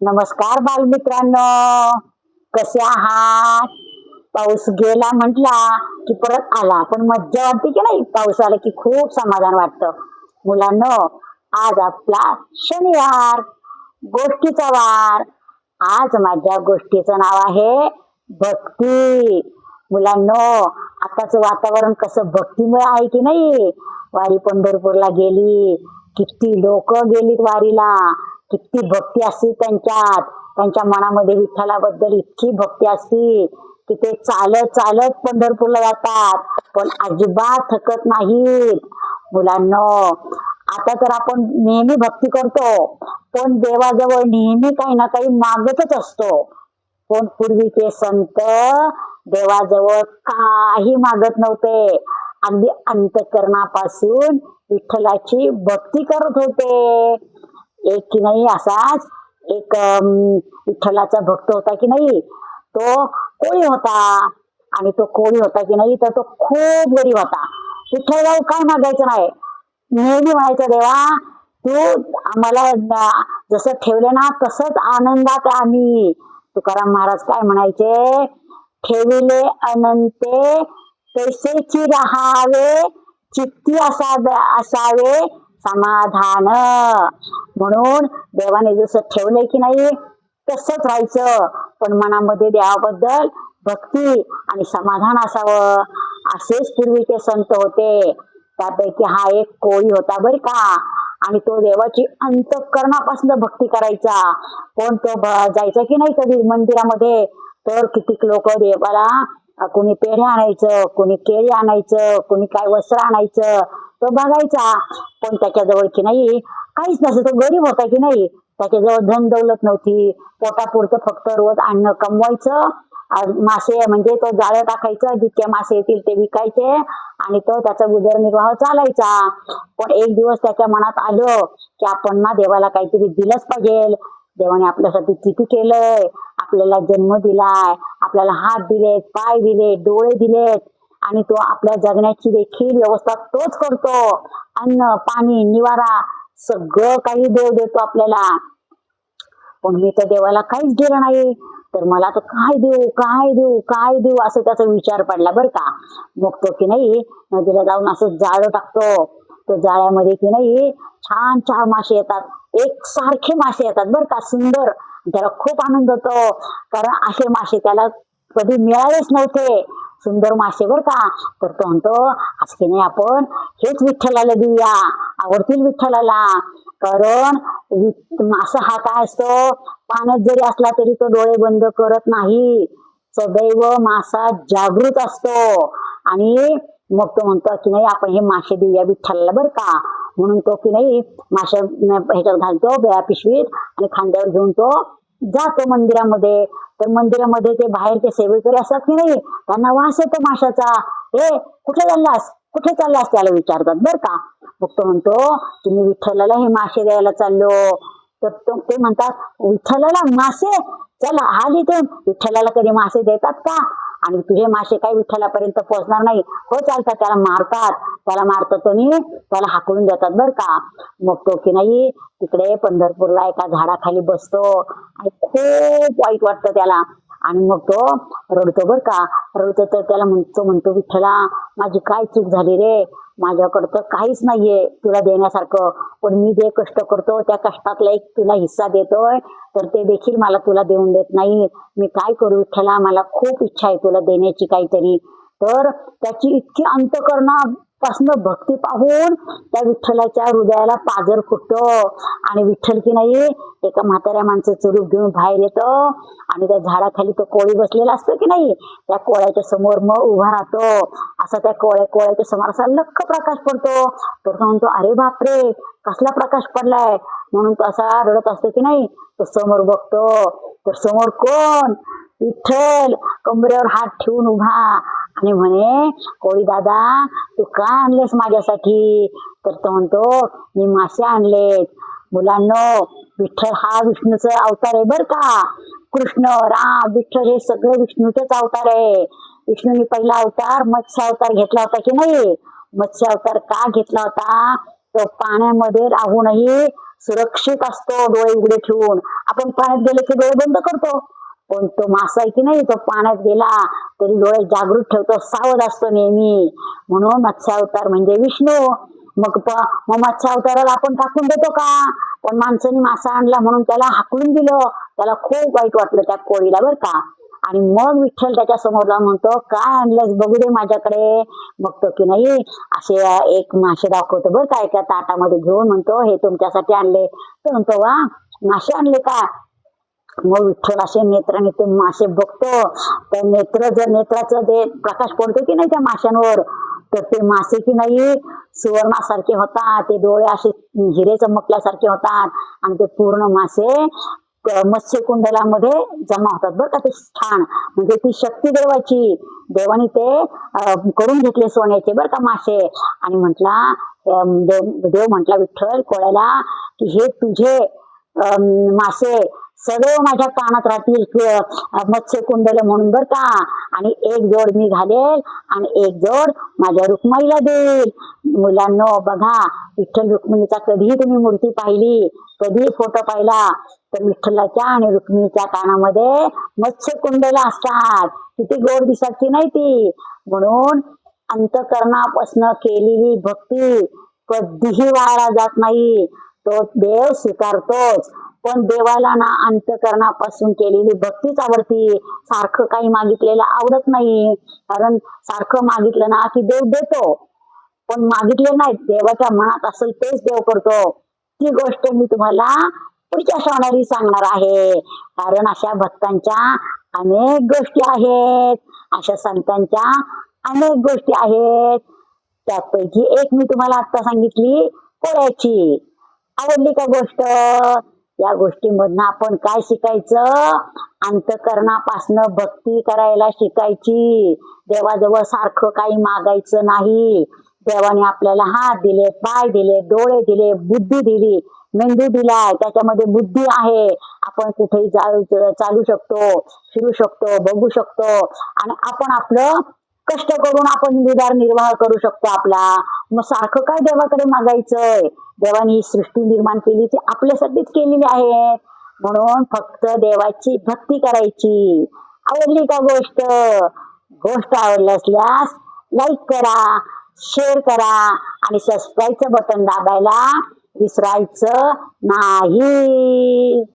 नमस्कार बालमित्रांनो, कसे आहात? पाऊस गेला म्हटला की परत आला, पण मज्जा वाटते की नाही? पाऊस आला की खूप समाधान वाटतं. मुलांनो, आज आपला शनिवार, गोष्टीचा वार. आज माझ्या गोष्टीचं नाव आहे भक्ती. मुलांनो, आताच वातावरण कसं भक्तिमय आहे की नाही? वारी पंढरपूरला गेली, किती लोक गेलीत वारीला, किती भक्ती असते त्यांच्यात. त्यांच्या मनामध्ये विठ्ठलाबद्दल इतकी भक्ती असते की ते चालत चालत पंढरपूरला जातात, पण अजिबात थकत नाहीत. मुलांनो, आता तर आपण नेहमी भक्ती करतो, पण देवाजवळ नेहमी काही ना काही मागतच असतो. पण पूर्वीचे संत देवाजवळ काही मागत नव्हते, अगदी अंतःकरणापासून विठ्ठलाची भक्ती करत होते. एक की नाही असाच एक विठ्ठलाचा भक्त होता की नाही, तो कोळी होता. आणि तो कोळी होता की नाही, तर तो खूप गरीब होता. विठ्ठलराव काय मागायचं नाही, नेहमी म्हणायचं, देवा तू आम्हाला जसं ठेवले ना तसंच आनंदात आम्ही. तुकाराम महाराज काय म्हणायचे, ठेविले अनंते तैसेची राहावे, चित्ती असावे समाधान. म्हणून देवाने जसं ठेवलंय की नाही तसंच राहायचं, पण मनामध्ये देवाबद्दल भक्ती आणि समाधान असावं. असेच पूर्वीचे संत होते. त्यापैकी हा एक कोळी होता बर का. आणि तो देवाची अंतःकरणापासून भक्ती करायचा. पण तो जायचा की नाही कधी मंदिरामध्ये, तर कितीक लोक देवाला कोणी पेढे आणायचं, कोणी केळी आणायचं, कोणी काय वस्त्र आणायचं, तो बघायचा. पण त्याच्याजवळ की नाही काहीच नसतं. तो गरीब होता की नाही, त्याच्याजवळ धन दौलत नव्हती. पोटापुरतं फक्त रोज अन्न कमवायचं. मासे म्हणजे तो जाळं टाकायचं, जितके मासे येतील ते विकायचे आणि तो त्याचा उदरनिर्वाह चालायचा. पण एक दिवस त्याच्या मनात आलं की आपण ना देवाला काहीतरी दिलंच पाहिजे. देवाने आपल्यासाठी किती केलंय, आपल्याला जन्म दिलाय, आपल्याला हात दिलेत, पाय दिलेत, डोळे दिलेत, आणि तो आपल्या जगण्याची देखील व्यवस्था तोच करतो. अन्न पाणी निवारा सगळं काही देव देतो आपल्याला. पण मी तर देवाला काहीच दिलं नाही, तर मला तर काय देऊ काय देऊ काय देऊ असं त्याचा विचार पडला बर का. मग तो की नाही नदीला जाऊन असं जाळं टाकतो. तो जाळ्यामध्ये की नाही छान 4 मासे येतात, एक सारखे मासे येतात बर का, सुंदर. त्याला खूप आनंद होतो, कारण असे मासे त्याला कधी मिळालेच नव्हते, सुंदर मासे बर का. तर तो म्हणतो, आज की नाही आपण हेच विठ्ठलाला देऊया, आवडतील विठ्ठलाला. कारण मासा हा काय असतो, पाण्यात जरी असला तरी तो डोळे बंद करत नाही, सदैव मासा जागृत असतो. आणि मग तो म्हणतो की नाही आपण हे मासे देऊया विठ्ठलाला बर का. म्हणून तो की नाही मासे ह्याच्यात घालतो पिशवीत, आणि खांद्यावर घेऊन तो जातो मंदिरामध्ये. तर मंदिरामध्ये ते बाहेरचे सेवेकरी असतात की नाही, त्यांना वास येतो माशाचा. हे कुठे चाललास कुठे चाललास त्याला विचारतात बर का. मग तो म्हणतो तुम्ही विठ्ठलाला हे मासे द्यायला चाललो. तर ते म्हणतात, विठ्ठलाला मासे, चला हा इथून. विठ्ठलाला कधी मासे देतात का? आणि तुझे मासे काही विठ्ठलापर्यंत पोहोचणार नाही. हो चालतात, त्याला मारतात. त्याला मारतात आणि त्याला हाकलून देतात बर का. मग तो की नाही तिकडे पंढरपूरला एका झाडाखाली बसतो आणि खूप वाईट वाटतं त्याला. आणि मग तो रडतो बर का. रडतो तर त्याला म्हणतो विठ्ठला माझी काय चूक झाली रे, माझ्याकडं तर काहीच नाहीये तुला देण्यासारखं, पण मी जे कष्ट करतो त्या कष्टातला एक तुला हिस्सा देतोय, तर ते देखील मला तुला देऊन देत नाही. मी काय करू विठ्ठला, मला खूप इच्छा आहे तुला देण्याची काहीतरी. तर त्याची इतकी अंतःकरणापासून भक्ती पाहून त्या विठ्ठलाच्या हृदयाला पाजर फुटतो. आणि विठ्ठल की नाही एका म्हाताऱ्या माणसाचं रूप घेऊन बाहेर येतो, आणि त्या झाडाखाली तो कोळी बसलेला असतो की नाही, त्या कोळ्याच्या समोर मग उभा राहतो. असा त्या कोळ्याच्या समोर असा लख्ख प्रकाश पडतो. तर तो म्हणतो, अरे बापरे कसला प्रकाश पडलाय. म्हणून तो असा रडत असतो की नाही. तो समोर बघतो, तर समोर कोण, विठ्ठल कमरेवर हात ठेवून उभा, आणि म्हणे, कोळी दादा तू काय आणलेस माझ्यासाठी? तर तो म्हणतो, मी मासे आणलेत. मुलांनो, विठ्ठल हा विष्णूचा अवतार आहे बर का. कृष्ण राम विठ्ठल हे सगळे विष्णूचेच अवतार आहे. विष्णूने पहिला अवतार मत्स्य अवतार घेतला होता की नाही. मत्स्य अवतार का घेतला होता, तो पाण्यामध्ये राहूनही सुरक्षित असतो डोळे उघडे ठेवून. आपण पाण्यात गेले की डोळे बंद करतो, पण तो मासा आहे की नाही, तो पाण्यात गेला तरी डोळे जागृत ठेवतो, सावध असतो नेहमी. म्हणून मत्स्य अवतार म्हणजे विष्णू. मग मत्स्य अवताराला आपण टाकून देतो का? पण माणसाने मासा आणला म्हणून त्याला हाकलून दिलं. त्याला खूप वाईट वाटलं त्या कोळीला बर का. आणि मग विठ्ठल त्याच्या समोर जाऊन म्हणतो, काय आणलंस बघू दे माझ्याकडे. बघतो की नाही, असे एक मासे दाखवतो बर का एका ताटामध्ये घेऊन, म्हणतो हे तुमच्यासाठी आणले. तो म्हणतो वा, मासे आणले का? मग विठ्ठल असे नेत्राने ते मासे बघतो, तर नेत्राचं ते प्रकाश पडतो की नाही त्या माशांवर, तर ते मासे की नाही सुवर्णासारखे होतात, ते डोळे असे हिरे चमकल्यासारखे होतात, आणि ते पूर्ण मासे मत्स्य कुंडलामध्ये जमा होतात बरं का. ते छान, म्हणजे ती शक्ती देवाची. देवाने ते करून घेतले सोन्याचे बरं का मासे. आणि म्हटला देव म्हटला विठ्ठल कोळ्याला की हे तुझे मासे सदैव माझ्या कानात राहतील, मत्स्य कुंडल म्हणून बर का. आणि एक जोड मी घालेल आणि एक जोड माझ्या रुक्माईला देईल. मुलांनो बघा, विठ्ठल रुक्मिणीचा कधीही तुम्ही मूर्ती पाहिली, कधी फोटो पाहिला, तर विठ्ठलाच्या आणि रुक्मिणीच्या कानामध्ये मत्स्य कुंडल असतात. किती गोड दिसत नाही ती. म्हणून अंतकरणापासून केलेली भक्ती कधीही वाया जात नाही, तो देव स्वीकारतोच. पण देवाला ना अंतकरणापासून केलेली भक्तीच आवडती, सारखं काही मागितलेलं आवडत नाही. कारण सारखं मागितलं ना की देव देतो, पण मागितले नाही, देवाच्या मनात असेल तेच देव करतो. ती गोष्ट मी तुम्हाला पुढच्या श्रावणारी सांगणार आहे. कारण अशा भक्तांच्या अनेक गोष्टी आहेत, अशा संतांच्या अनेक गोष्टी आहेत. त्यापैकी एक मी तुम्हाला आता सांगितली कोळ्याची. आवडली का गोष्ट? या गोष्टीमधनं आपण काय शिकायचं? अंतकरणापासनं भक्ती करायला शिकायची. देवाजवळ सारखं काही मागायचं नाही. देवाने आपल्याला हात दिले, पाय दिले, डोळे दिले, बुद्धी दिली, मेंदू दिलाय, त्याच्यामध्ये बुद्धी आहे. आपण कुठेही चालू शकतो, फिरू शकतो, बघू शकतो, आणि आपण आपलं कष्ट करून आपण उदरनिर्वाह करू शकतो आपला. मग सारखं काय देवाकडे मागायचंय? देवाने ही सृष्टी निर्माण केली ती आपल्यासाठीच केलेली आहे. म्हणून फक्त देवाची भक्ती करायची. आवडली का गोष्ट? गोष्ट आवडली असल्यास लाईक करा, शेअर करा, आणि सबस्क्राईबचं बटन दाबायला विसरायचं नाही.